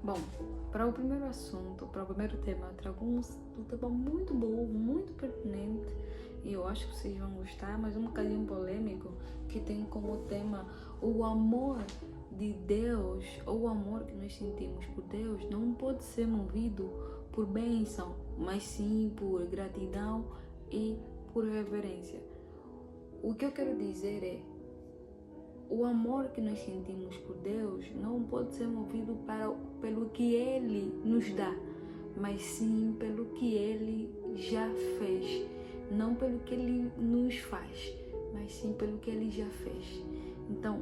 Bom, para o primeiro assunto, para o primeiro tema, eu trago um tema muito bom, muito pertinente, e eu acho que vocês vão gostar, mas um bocadinho polêmico, que tem como tema o amor de Deus, ou o amor que nós sentimos por Deus, não pode ser movido por bênção, mas sim por gratidão e por reverência. O que eu quero dizer é, o amor que nós sentimos por Deus não pode ser movido pelo que Ele nos dá, mas sim pelo que Ele já fez. Não pelo que Ele nos faz, mas sim pelo que Ele já fez. Então,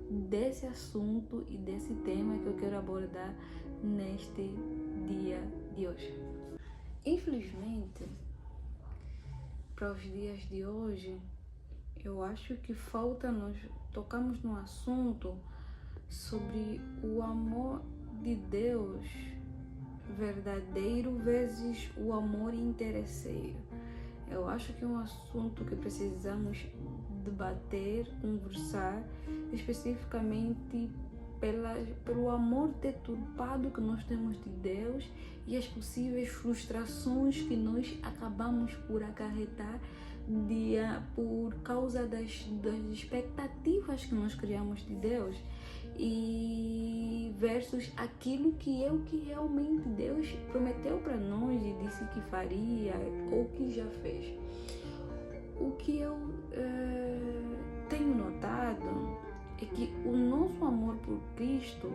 desse assunto e desse tema que eu quero abordar neste dia de hoje. Infelizmente, para os dias de hoje, eu acho que falta nós tocamos no assunto sobre o amor de Deus verdadeiro versus o amor interesseiro. Eu acho que é um assunto que precisamos debater, conversar, especificamente pelo amor deturpado que nós temos de Deus e as possíveis frustrações que nós acabamos por acarretar por causa das expectativas que nós criamos de Deus e versus aquilo que realmente Deus prometeu para nós e disse que faria ou que já fez. O que eu tenho notado é que o nosso amor por Cristo,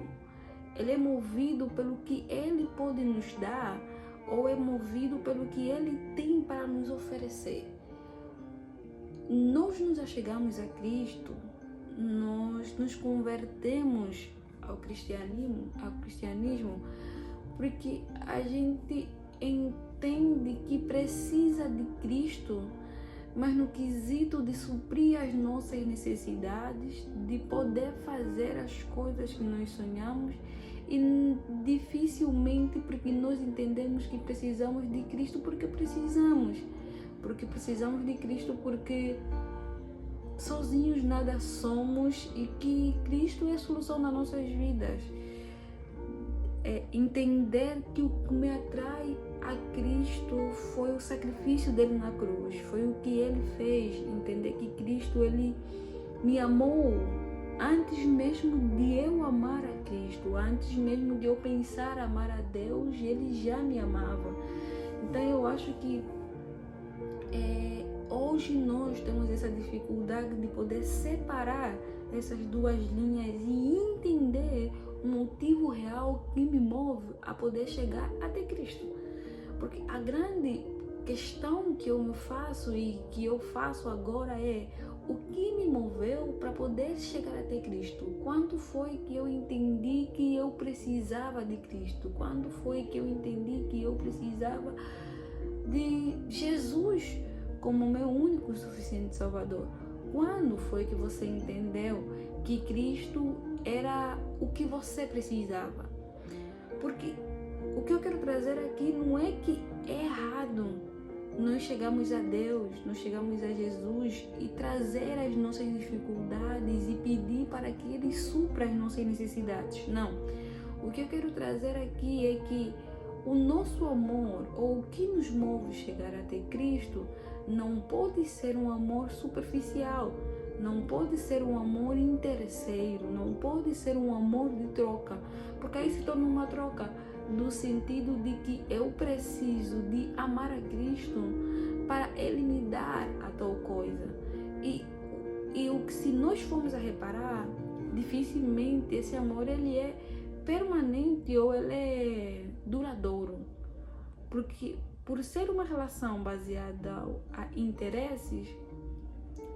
ele é movido pelo que Ele pode nos dar ou é movido pelo que Ele tem para nos oferecer. Nós nos achegamos a Cristo, nós nos convertemos ao cristianismo porque a gente entende que precisa de Cristo, mas no quesito de suprir as nossas necessidades, de poder fazer as coisas que nós sonhamos, e dificilmente porque nós entendemos que precisamos de Cristo porque precisamos de Cristo porque sozinhos nada somos e que Cristo é a solução das nossas vidas. Entender que o que me atrai a Cristo foi o sacrifício dele na cruz, foi o que ele fez, entender que Cristo ele me amou antes mesmo de eu amar a Cristo, antes mesmo de eu pensar amar a Deus, ele já me amava. Então eu acho que hoje nós temos essa dificuldade de poder separar essas duas linhas e entender o motivo real que me move a poder chegar até Cristo. Porque a grande questão que eu me faço e que eu faço agora é o que me moveu para poder chegar até Cristo? Quando foi que eu entendi que eu precisava de Cristo? Quando foi que eu entendi que eu precisava de Jesus como meu único e suficiente Salvador? Quando foi que você entendeu que Cristo era o que você precisava? Porque o que eu quero trazer aqui não é que é errado nós chegamos a Deus, nós chegamos a Jesus e trazer as nossas dificuldades e pedir para que Ele supra as nossas necessidades. Não. O que eu quero trazer aqui é que o nosso amor, ou o que nos move chegar até Cristo, não pode ser um amor superficial, não pode ser um amor interesseiro, não pode ser um amor de troca, porque aí se torna uma troca no sentido de que eu preciso de amar a Cristo para Ele me dar a tal coisa. E o que se nós formos a reparar, dificilmente esse amor ele é permanente ou ele é duradouro, porque por ser uma relação baseada a interesses,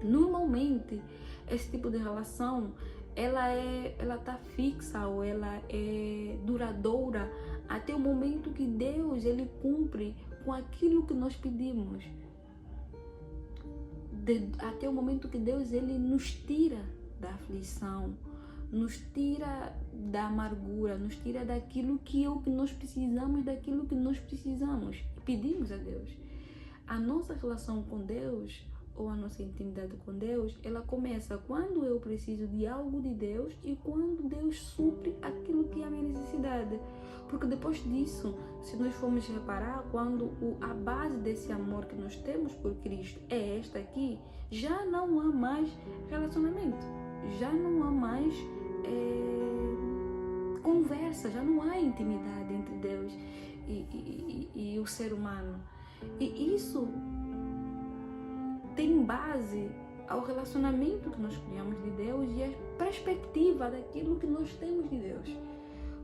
normalmente esse tipo de relação ela tá fixa ou ela é duradoura até o momento que Deus ele cumpre com aquilo que nós pedimos, até o momento que Deus ele nos tira da aflição, nos tira da amargura, nos tira daquilo que nós precisamos, e pedimos a Deus. A nossa relação com Deus, ou a nossa intimidade com Deus, ela começa quando eu preciso de algo de Deus e quando Deus supre aquilo que é a minha necessidade. Porque depois disso, se nós formos reparar, quando a base desse amor que nós temos por Cristo é esta aqui, já não há mais relacionamento, já não há mais conversa, já não há intimidade entre Deus e o ser humano. E isso tem base ao relacionamento que nós criamos de Deus e a perspectiva daquilo que nós temos de Deus.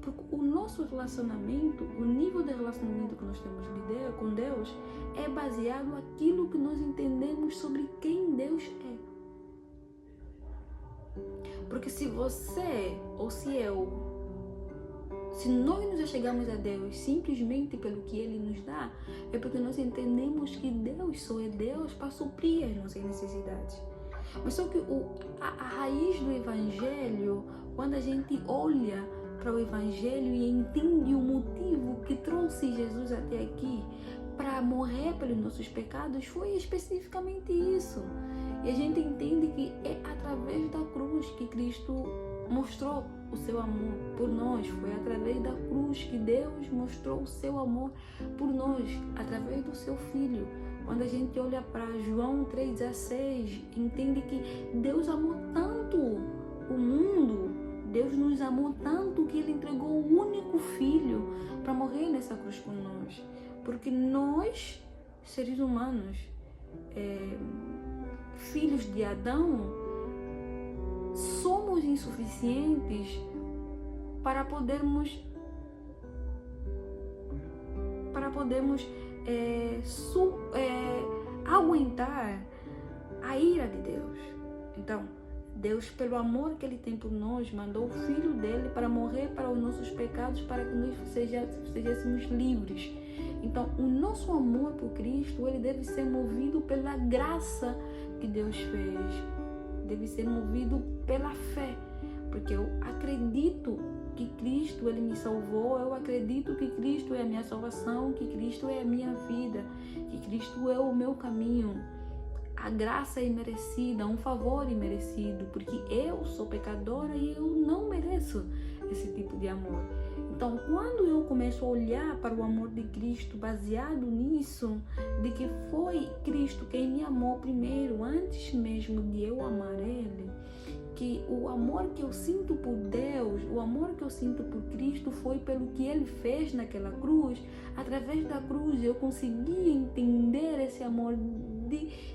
Porque o nosso relacionamento, o nível de relacionamento que nós temos com Deus é baseado naquilo que nós entendemos sobre quem Deus é. Porque se você ou se eu, se nós nos achegamos a Deus simplesmente pelo que Ele nos dá, é porque nós entendemos que Deus só é Deus para suprir as nossas necessidades. Mas só que a raiz do Evangelho, quando a gente olha para o Evangelho e entende o motivo que trouxe Jesus até aqui para morrer pelos nossos pecados, foi especificamente isso. E a gente entende que é através da cruz que Cristo mostrou o seu amor por nós. Foi através da cruz que Deus mostrou o seu amor por nós, através do seu Filho. Quando a gente olha para João 3,16, entende que Deus amou tanto o mundo, Deus nos amou tanto que Ele entregou o único Filho para morrer nessa cruz por nós. Porque nós, seres humanos, filhos de Adão, somos insuficientes para podermos aguentar a ira de Deus. Então, Deus, pelo amor que Ele tem por nós, mandou o Filho dele para morrer para os nossos pecados, para que nós sejamos livres. Então, o nosso amor por Cristo, ele deve ser movido pela graça que Deus fez. Deve ser movido pela fé. Porque eu acredito que Cristo, Ele me salvou. Eu acredito que Cristo é a minha salvação, que Cristo é a minha vida, que Cristo é o meu caminho. A graça é imerecida, um favor imerecido, porque eu sou pecadora e eu não mereço esse tipo de amor. Então, quando eu começo a olhar para o amor de Cristo baseado nisso, de que foi Cristo quem me amou primeiro, antes mesmo de eu amar Ele, que o amor que eu sinto por Deus, o amor que eu sinto por Cristo foi pelo que Ele fez naquela cruz. Através da cruz eu consegui entender esse amor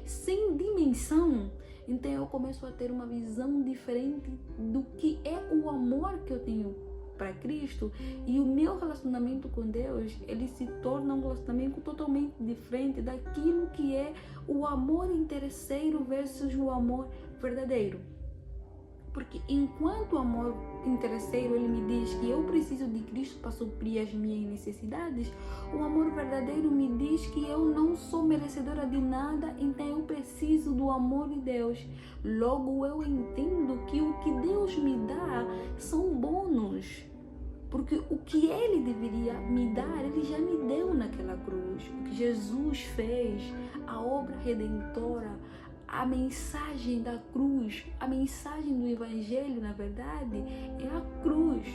sem dimensão. Então eu começo a ter uma visão diferente do que é o amor que eu tenho para Cristo, e o meu relacionamento com Deus, ele se torna um relacionamento totalmente diferente daquilo que é o amor interesseiro versus o amor verdadeiro. Porque enquanto o amor interesseiro, ele me diz que eu preciso de Cristo para suprir as minhas necessidades, o amor verdadeiro me diz que eu não sou merecedora de nada, então eu preciso do amor de Deus. Logo eu entendo que o que Deus me dá são bônus. Porque o que Ele deveria me dar, Ele já me deu naquela cruz. O que Jesus fez, a obra redentora, a mensagem da cruz, a mensagem do Evangelho, na verdade, é a cruz.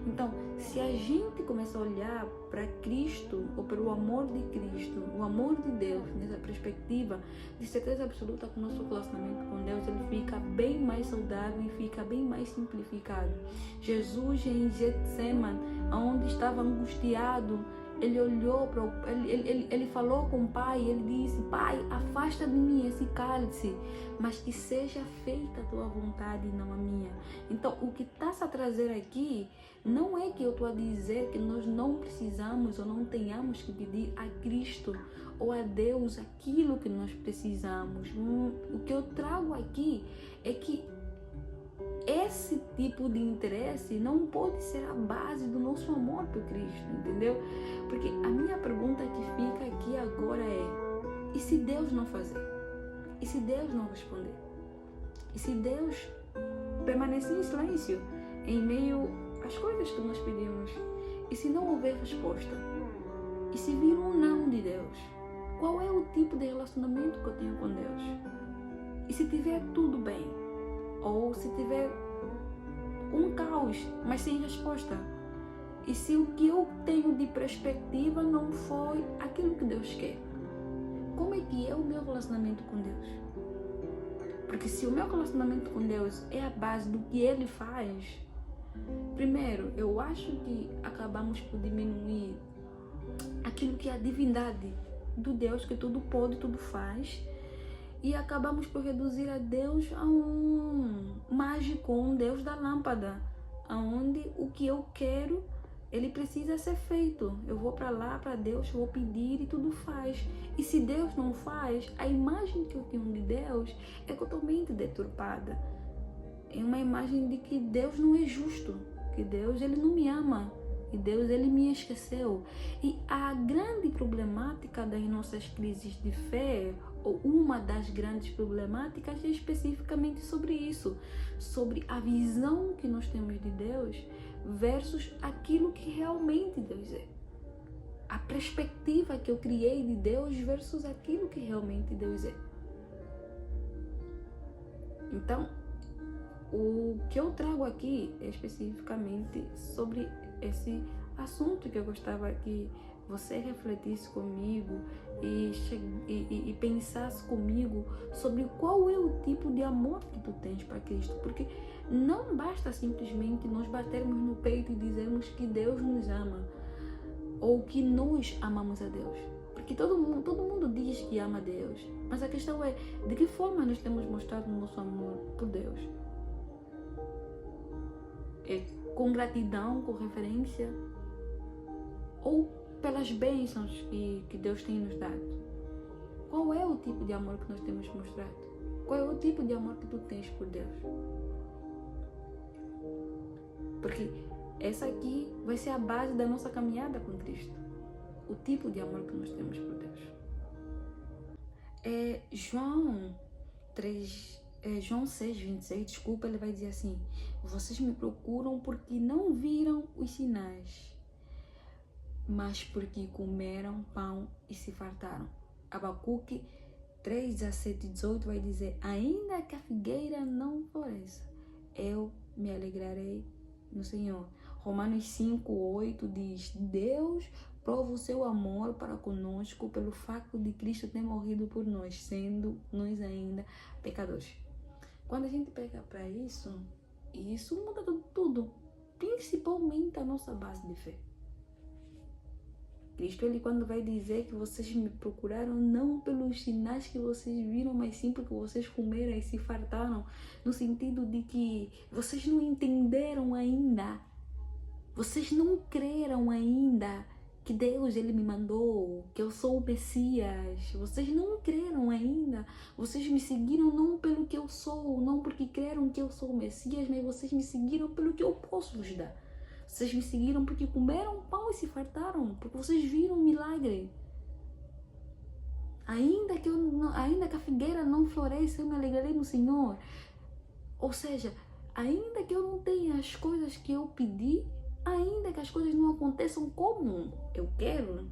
Então, se a gente começa a olhar para Cristo, ou pelo amor de Cristo, o amor de Deus, nessa perspectiva, de certeza absoluta que o nosso relacionamento com Deus, ele fica bem mais saudável e fica bem mais simplificado. Jesus em Getsemane, onde estava angustiado, ele olhou para ele falou com o Pai, ele disse: Pai, afasta de mim esse cálice, mas que seja feita a tua vontade e não a minha. Então, o que está a trazer aqui não é que eu estou a dizer que nós não precisamos ou não tenhamos que pedir a Cristo ou a Deus aquilo que nós precisamos. O que eu trago aqui é que esse tipo de interesse não pode ser a base do nosso amor por Cristo, entendeu? Porque a minha pergunta que fica aqui agora é: e se Deus não fazer? E se Deus não responder? E se Deus permanecer em silêncio em meio às coisas que nós pedimos? E se não houver resposta? E se vir um não de Deus? Qual é o tipo de relacionamento que eu tenho com Deus? E se tiver tudo bem, ou se tiver um caos, mas sem resposta, e se o que eu tenho de perspectiva não foi aquilo que Deus quer, como é que é o meu relacionamento com Deus? Porque se o meu relacionamento com Deus é a base do que Ele faz, primeiro, eu acho que acabamos por diminuir aquilo que é a divindade do Deus que tudo pode, tudo faz, e acabamos por reduzir a Deus a um mágico, um Deus da lâmpada, onde o que eu quero, ele precisa ser feito. Eu vou para lá, para Deus, vou pedir e tudo faz. E se Deus não faz, a imagem que eu tenho de Deus é totalmente deturpada. É uma imagem de que Deus não é justo, que Deus ele não me ama, e Deus ele me esqueceu. E a grande problemática das nossas crises de fé, ou uma das grandes problemáticas, é especificamente sobre isso, sobre a visão que nós temos de Deus versus aquilo que realmente Deus é. A perspectiva que eu criei de Deus versus aquilo que realmente Deus é. Então, o que eu trago aqui é especificamente sobre esse assunto que eu gostava que você refletisse comigo e pensasse comigo sobre qual é o tipo de amor que tu tens para Cristo. Porque não basta simplesmente nós batermos no peito e dizermos que Deus nos ama ou que nós amamos a Deus. Porque todo mundo diz que ama a Deus, mas a questão é de que forma nós temos mostrado o nosso amor por Deus. É com gratidão, com reverência, ou pelas bênçãos que Deus tem nos dado? Qual é o tipo de amor que nós temos mostrado? Qual é o tipo de amor que tu tens por Deus? Porque essa aqui vai ser a base da nossa caminhada com Cristo. O tipo de amor que nós temos por Deus. João 6,26, desculpa, ele vai dizer assim: vocês me procuram porque não viram os sinais, mas porque comeram pão e se fartaram. Abacuque 3,17-18 vai dizer: ainda que a figueira não floresça, eu me alegrarei no Senhor. Romanos 5,8 diz: Deus prova o seu amor para conosco pelo facto de Cristo ter morrido por nós, sendo nós ainda pecadores. Quando a gente pega para isso muda tudo, principalmente a nossa base de fé. Cristo, ele quando vai dizer que vocês me procuraram não pelos sinais que vocês viram, mas sim porque vocês comeram e se fartaram, no sentido de que vocês não entenderam ainda, vocês não creram ainda que Deus ele me mandou, que eu sou o Messias. Vocês não creram ainda, vocês me seguiram não pelo que eu sou, não porque creram que eu sou o Messias, mas vocês me seguiram pelo que eu posso vos dar. Vocês me seguiram porque comeram pão e se fartaram, porque vocês viram um milagre. Ainda que a figueira não floresça, eu me alegrarei no Senhor. Ou seja, ainda que eu não tenha as coisas que eu pedi, ainda que as coisas não aconteçam como eu quero,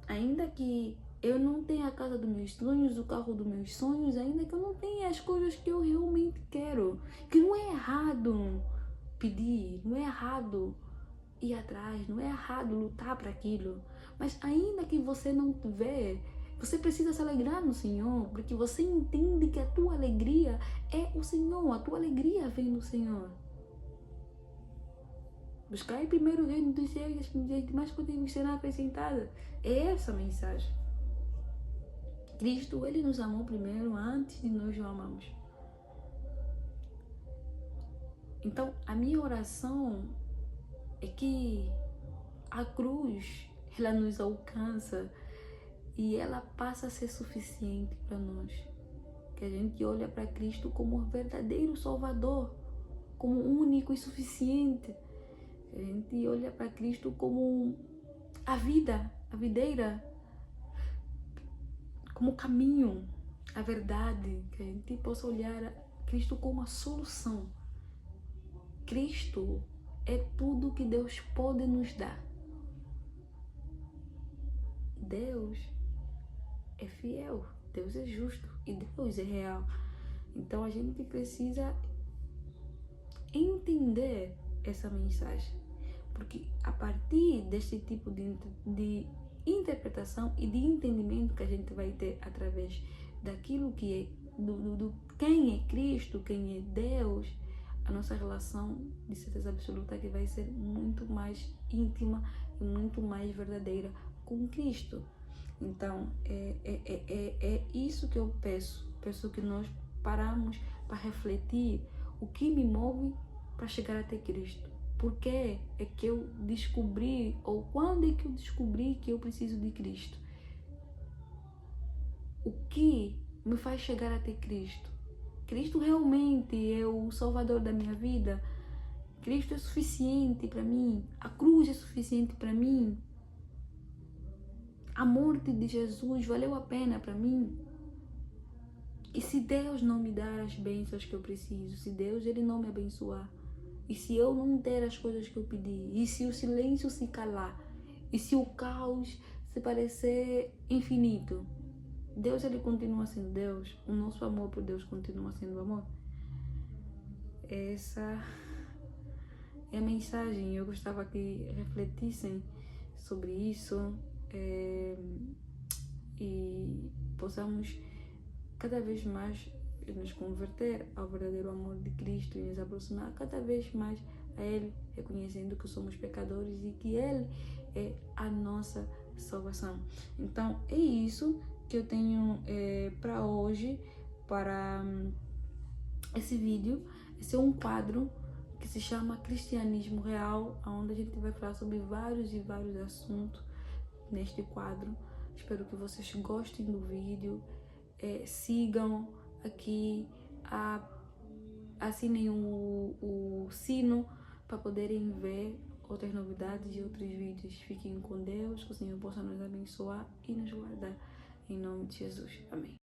ainda que eu não tenha a casa dos meus sonhos, o carro dos meus sonhos, ainda que eu não tenha as coisas que eu realmente quero, que não é errado pedir, não é errado ir atrás, não é errado lutar para aquilo, mas ainda que você não tiver, você precisa se alegrar no Senhor, porque você entende que a tua alegria é o Senhor, a tua alegria vem do Senhor. Buscar primeiro o reino dos céus e as demais coisas serão acrescentadas. É essa a mensagem. Cristo, ele nos amou primeiro antes de nós o amamos. Então, a minha oração é que a cruz, ela nos alcança e ela passa a ser suficiente para nós. Que a gente olha para Cristo como o verdadeiro Salvador, como único e suficiente. A gente olha para Cristo como a vida, a videira, como o caminho, a verdade. Que a gente possa olhar Cristo como a solução. Cristo é tudo que Deus pode nos dar. Deus é fiel. Deus é justo e Deus é real. Então a gente precisa entender essa mensagem, porque a partir deste tipo de interpretação e de entendimento que a gente vai ter através daquilo que é do quem é Cristo, quem é Deus, a nossa relação de certeza absoluta que vai ser muito mais íntima e muito mais verdadeira com Cristo. Então é isso que eu peço que nós paramos para refletir o que me move para chegar até Cristo. Por que é que eu descobri, ou quando é que eu descobri que eu preciso de Cristo? O que me faz chegar até Cristo? Cristo realmente é o Salvador da minha vida? Cristo é suficiente para mim? A cruz é suficiente para mim? A morte de Jesus valeu a pena para mim? E se Deus não me dar as bênçãos que eu preciso, se Deus ele não me abençoar, e se eu não ter as coisas que eu pedi, e se o silêncio se calar, e se o caos se parecer infinito, Deus ele continua sendo Deus, o nosso amor por Deus continua sendo amor. Essa é a mensagem. Eu gostava que refletissem sobre isso e possamos cada vez mais nos converter ao verdadeiro amor de Cristo e nos aproximar cada vez mais a Ele, reconhecendo que somos pecadores e que Ele é a nossa salvação. Então é isso que eu tenho para hoje, para esse vídeo. Esse é um quadro que se chama Cristianismo Real, onde a gente vai falar sobre vários e vários assuntos neste quadro. Espero que vocês gostem do vídeo, sigam aqui, assinem o sino para poderem ver outras novidades e outros vídeos. Fiquem com Deus, que o Senhor possa nos abençoar e nos guardar. Em nome de Jesus. Amém.